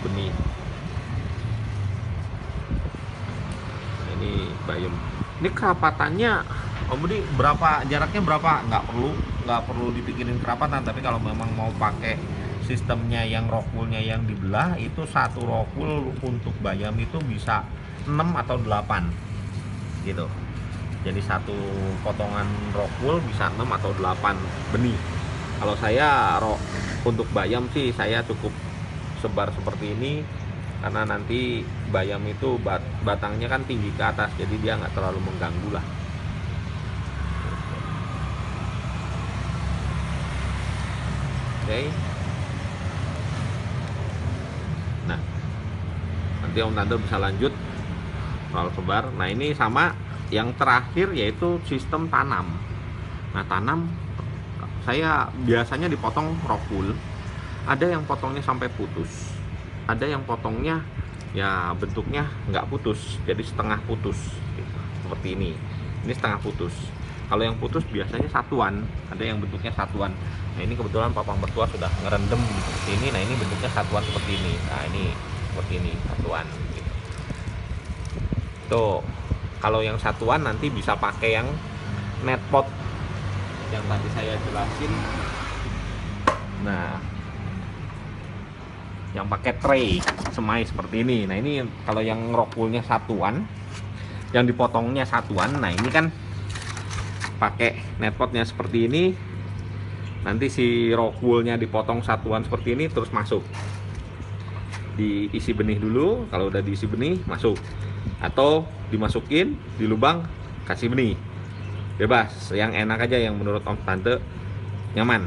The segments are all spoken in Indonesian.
benih. Ini bayam. Ini kerapatannya Om Budi berapa, jaraknya berapa? Nggak perlu dipikirin kerapatan, tapi kalau memang mau pakai sistemnya yang rockwoolnya yang dibelah, itu satu rockwool untuk bayam itu bisa 6 atau 8 gitu. Jadi satu potongan rockwool bisa 6 atau 8 benih. Kalau saya untuk bayam sih saya cukup sebar seperti ini, karena nanti bayam itu batangnya kan tinggi ke atas, jadi dia nggak terlalu mengganggu lah. Oke. Nah, nanti Om Tante bisa lanjut soal sebar. Nah, ini sama yang terakhir yaitu sistem tanam. Nah, tanam saya biasanya dipotong rockwool. Ada yang potongnya sampai putus, ada yang potongnya ya bentuknya nggak putus, jadi setengah putus gitu. Seperti ini setengah putus. Kalau yang putus biasanya satuan, ada yang bentuknya satuan. Nah, ini kebetulan Papang Mertua sudah ngerendam seperti ini. Nah, ini bentuknya satuan seperti ini. Nah, ini seperti ini satuan gitu. Tuh, kalau yang satuan nanti bisa pakai yang net pot yang tadi saya jelasin. Nah, yang pakai tray semai seperti ini. Nah, ini kalau yang rockwoolnya satuan, yang dipotongnya satuan. Nah, ini kan pakai netpotnya seperti ini. Nanti si rockwoolnya dipotong satuan seperti ini, terus masuk, diisi benih dulu. Kalau udah diisi benih masuk, atau dimasukin di lubang kasih benih, bebas, yang enak aja, yang menurut Om Tante nyaman.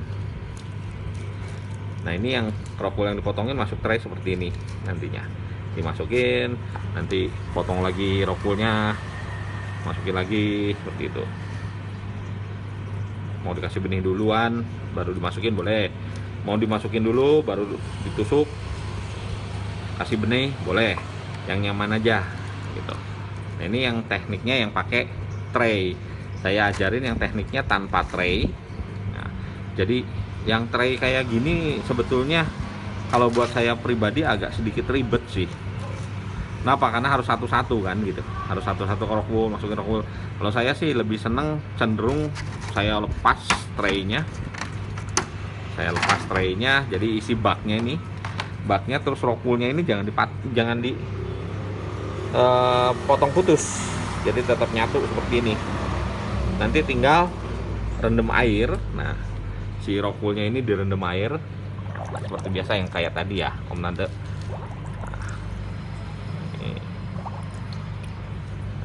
Nah, ini yang rockwool yang dipotongin masuk tray seperti ini, nantinya dimasukin, nanti potong lagi rockwoolnya, masukin lagi seperti itu. Mau dikasih benih duluan baru dimasukin boleh, mau dimasukin dulu baru ditusuk kasih benih boleh, yang nyaman aja gitu. Nah, ini yang tekniknya yang pakai tray. Saya ajarin yang tekniknya tanpa tray. Nah, jadi yang tray kayak gini sebetulnya kalau buat saya pribadi agak sedikit ribet sih. Kenapa? Karena harus satu-satu kan gitu, harus satu-satu rockwool, masukin rockwool. Kalau saya sih lebih seneng cenderung saya lepas traynya, jadi isi baknya ini, terus rockwoolnya ini jangan potong putus, jadi tetap nyatu seperti ini. Nanti tinggal rendam air. Nah, si rockwoolnya ini direndam air seperti biasa yang kayak tadi ya Om Tante.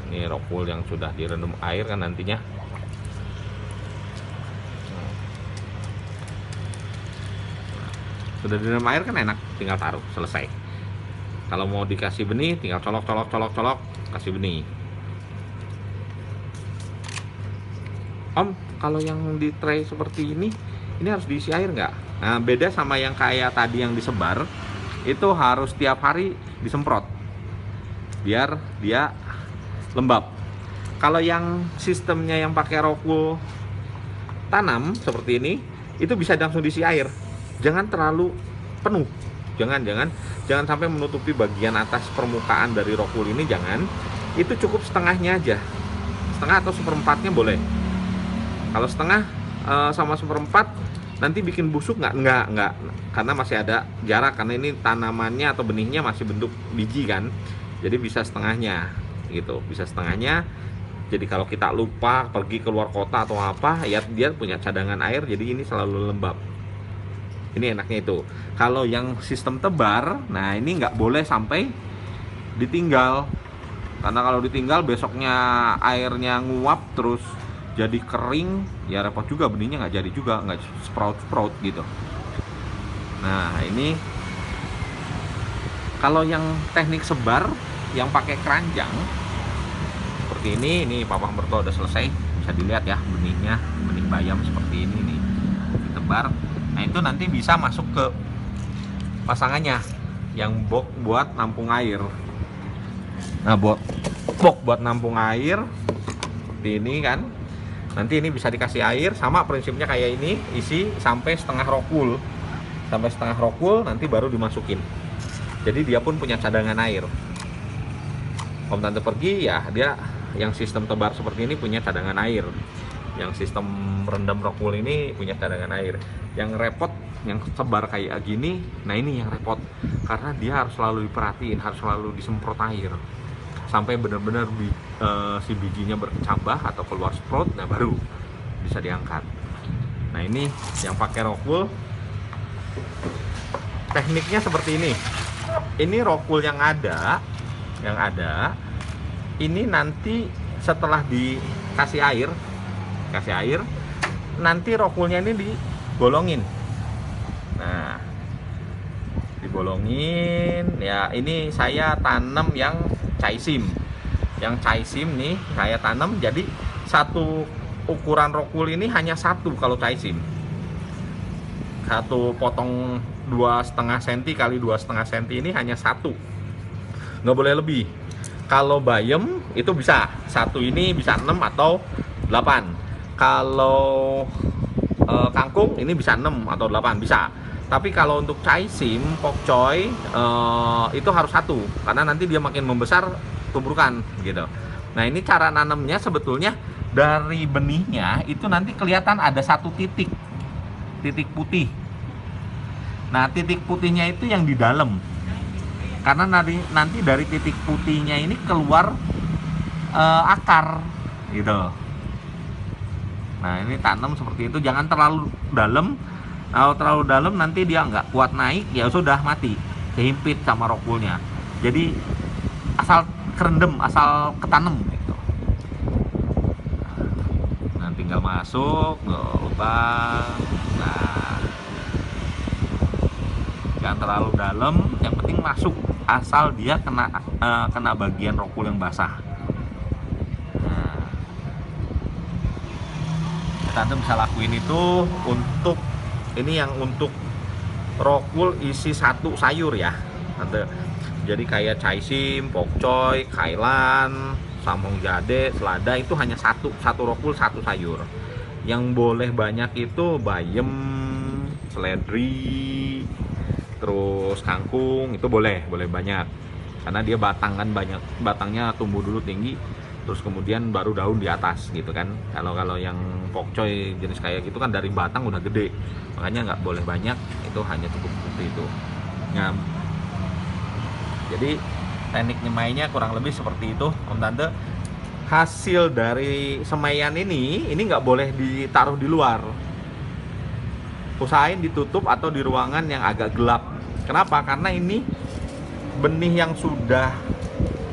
Ini rockwool yang sudah direndam air kan nantinya. Sudah direndam air kan enak, tinggal taruh, selesai. Kalau mau dikasih benih tinggal colok kasih benih. Om, kalau yang di tray seperti ini harus diisi air nggak? Nah, beda sama yang kayak tadi yang disebar, itu harus tiap hari disemprot biar dia lembab. Kalau yang sistemnya yang pakai rockwool tanam seperti ini, itu bisa langsung diisi air. Jangan terlalu penuh, jangan sampai menutupi bagian atas permukaan dari rockwool ini, jangan. Itu cukup setengahnya aja, setengah atau seperempatnya boleh. Kalau setengah sama seperempat nanti bikin busuk nggak, karena masih ada jarak, karena ini tanamannya atau benihnya masih bentuk biji kan, jadi bisa setengahnya gitu, bisa setengahnya. Jadi kalau kita lupa pergi keluar kota atau apa ya, dia punya cadangan air, jadi ini selalu lembab. Ini enaknya itu. Kalau yang sistem tebar, nah ini nggak boleh sampai ditinggal, karena kalau ditinggal besoknya airnya nguap terus jadi kering, ya repot juga, benihnya nggak jadi juga, nggak sprout gitu. Nah, ini kalau yang teknik sebar yang pakai keranjang seperti ini Papang Mertua udah selesai, bisa dilihat ya benihnya, benih bayam seperti ini nih, ditebar. Nah, itu nanti bisa masuk ke pasangannya yang box buat nampung air. Nah, box buat nampung air seperti ini kan, nanti ini bisa dikasih air, sama prinsipnya kayak ini, isi sampai setengah rockwool, nanti baru dimasukin. Jadi dia pun punya cadangan air. Om tante pergi ya, dia yang sistem tebar seperti ini punya cadangan air. Yang sistem rendam rock wool ini punya cadangan air. Yang repot, yang tebar kayak gini, nah ini yang repot. Karena dia harus selalu diperhatiin, harus selalu disemprot air. Sampai benar-benar si bijinya berkecambah atau keluar sprout, nah baru bisa diangkat. Nah ini yang pakai rock wool, tekniknya seperti ini. Ini rock wool yang ada, ini nanti setelah dikasih air, nanti rock woolnya ini dibolongin. Nah, dibolongin ya. Ini saya tanam yang chaisim. Yang chaisim nih saya tanam, jadi satu ukuran rock wool ini hanya satu kalau chaisim. Satu potong 2,5 cm kali 2,5 cm ini hanya satu, nggak boleh lebih. Kalau bayam itu bisa satu, ini bisa 6 atau 8. Kalau kangkung ini bisa 6 atau 8 bisa. Tapi kalau untuk chaisim, pokcoy itu harus satu, karena nanti dia makin membesar tumbukan gitu. Nah ini cara nanamnya sebetulnya dari benihnya itu nanti kelihatan ada satu titik putih. Nah titik putihnya itu yang di dalam, karena nanti dari titik putihnya ini keluar akar gitu. Nah ini tanam seperti itu, jangan terlalu dalam. Kalau terlalu dalam nanti dia nggak kuat naik, ya sudah mati, kehimpit sama rock woolnya. Jadi asal kerendam, asal ketanam gitu. Nah tinggal masuk, lubang. Nah jangan terlalu dalam, yang penting masuk, asal dia kena bagian rock wool yang basah. Nah, tante bisa lakuin itu untuk ini, yang untuk rock wool isi satu sayur ya tante. Jadi kayak chaisim, pokcoy, kailan, samong jade, selada itu hanya satu rock wool satu sayur. Yang boleh banyak itu bayam, seledri, terus kangkung, itu boleh banyak, karena dia batang kan banyak, batangnya tumbuh dulu tinggi, terus kemudian baru daun di atas gitu kan. Kalau yang pokcoy jenis kayak gitu kan dari batang udah gede, makanya nggak boleh banyak, itu hanya cukup seperti itu. Nah, jadi teknik nyemainya kurang lebih seperti itu om tante. Hasil dari semaian ini nggak boleh ditaruh di luar, usahain ditutup atau di ruangan yang agak gelap. Kenapa? Karena ini benih yang sudah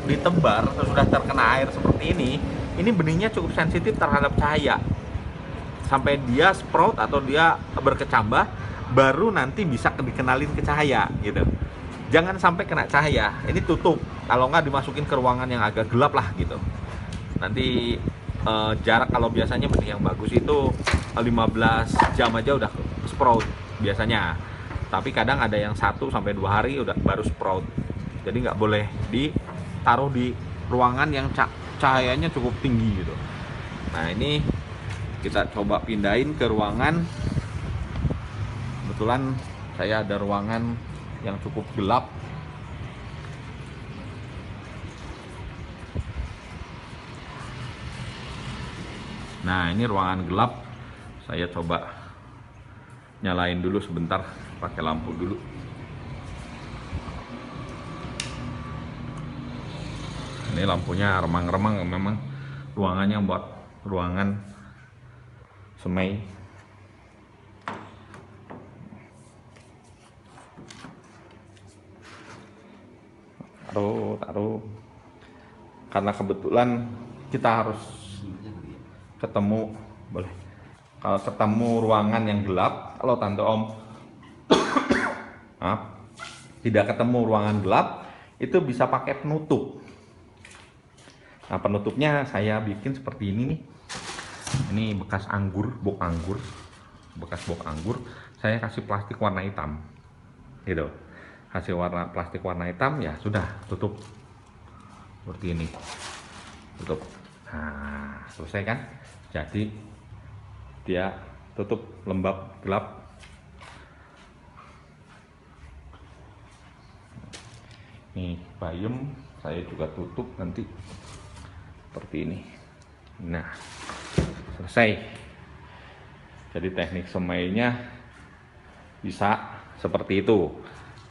ditebar atau sudah terkena air seperti ini benihnya cukup sensitif terhadap cahaya. Sampai dia sprout atau dia berkecambah, baru nanti bisa dikenalin ke cahaya gitu. Jangan sampai kena cahaya, ini tutup. Kalau nggak dimasukin ke ruangan yang agak gelap lah gitu. Nanti jarak, kalau biasanya benih yang bagus itu 15 jam aja udah sprout biasanya. Tapi kadang ada yang 1 sampai 2 hari udah baru sprout. Jadi nggak boleh ditaruh di ruangan yang cahayanya cukup tinggi gitu. Nah ini kita coba pindahin ke ruangan. Kebetulan saya ada ruangan yang cukup gelap. Nah ini ruangan gelap, saya coba nyalain dulu sebentar, pakai lampu dulu. Ini lampunya remang-remang, memang ruangannya buat ruangan semai. Taruh. Karena kebetulan kita harus ketemu, boleh. Kalau ketemu ruangan yang gelap, kalau tante om tidak ketemu ruangan gelap, itu bisa pakai penutup. Nah penutupnya saya bikin seperti ini nih. Ini bekas anggur, bekas bok anggur. Saya kasih plastik warna hitam, gitu. Kasih plastik warna hitam, ya sudah, tutup seperti ini, tutup. Nah selesai kan? Jadi dia tutup lembab gelap. Nih bayam saya juga tutup nanti seperti ini. Nah, selesai. Jadi teknik semainya bisa seperti itu.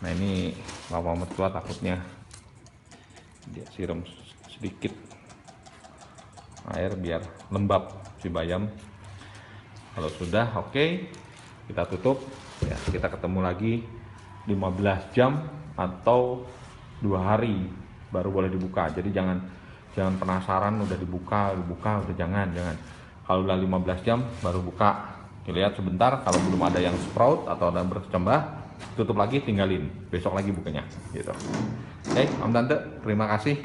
Nah, ini bapak mertua takutnya dia siram sedikit air biar lembab si bayam. Kalau sudah oke, kita tutup ya. Kita ketemu lagi 15 jam atau 2 hari baru boleh dibuka. Jadi jangan penasaran udah dibuka udah jangan. Kalau udah 15 jam baru buka. Lihat sebentar, kalau belum ada yang sprout atau ada berkecambah, tutup lagi, tinggalin. Besok lagi bukanya gitu. Oke, Om Tante, terima kasih.